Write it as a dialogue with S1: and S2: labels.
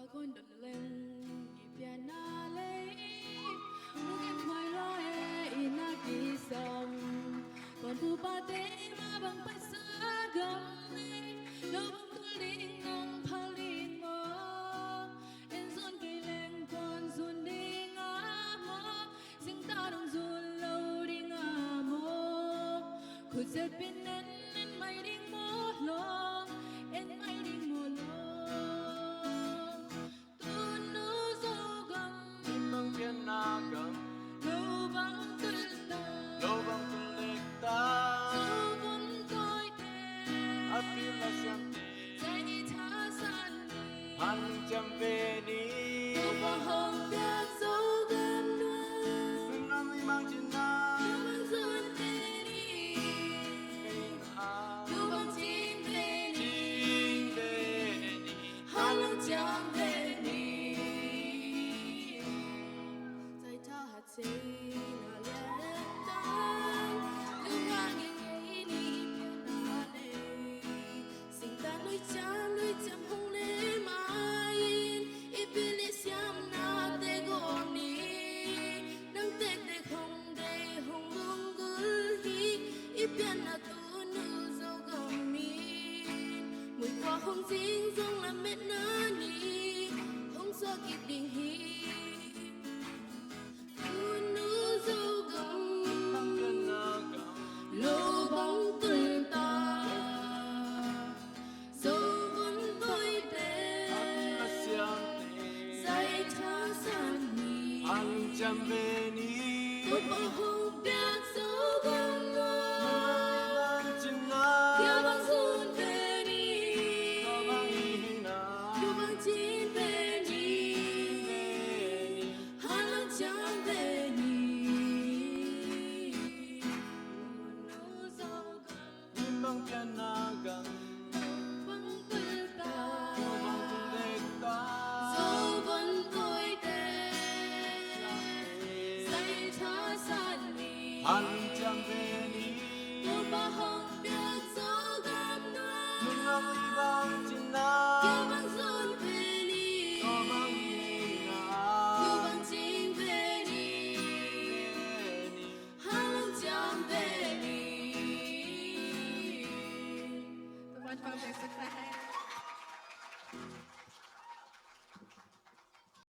S1: con đừng lên kịp na lấy nước em ngoài lo ina kỳ sông còn thu ba tế mà bằng phải xa gầm đi đâu bằng tu linh ngang pha linh mơ em dọn cây lên con dọn đi ngã mơ sinh ta đồng dọn lâu đi ngã mơ khut giật bên nên mày đi một lòng em mày đi một lòng
S2: Biên na gần
S1: lâu vắng
S2: tulik ta
S1: dấu vẫn tôi tên
S2: api là xiang
S1: dài như thả san đi
S2: han chăm về đi
S1: lâu vào hồng biết dấu gần đuôi
S2: năm mươi mang trên na
S1: lâu vắng duyên về đi lâu vắng chín về đi hai lâu chẳng về đi dài thả hạt xì là lẽ tan lưu ngang nghe đi na lệ sinh ta nuôi chăm hong lệ mai ipili siam na te gom ni nang te hong de hong lung gul hi ipian na tu nu zo gom ni mùi qua hong jing zong la met na ni hong so kip ding hi lâu bóng tươi ta dấu vẫn tôi tên dây thả san nhì
S2: han chăm về đi
S1: tôi bỏ hồng biết dấu gần
S2: mang
S1: nó
S2: trên na
S1: kia băng run về đi
S2: mang na
S1: yêu băng chín về đi hai lần chẳng về đi
S2: mang biên na gần
S1: vẫn quên ta
S2: mang tulik ta
S1: dấu vẫn tôi tên dây thả san đi
S2: han chăm về đi
S1: tôi bỏ hồng biết dấu gần nó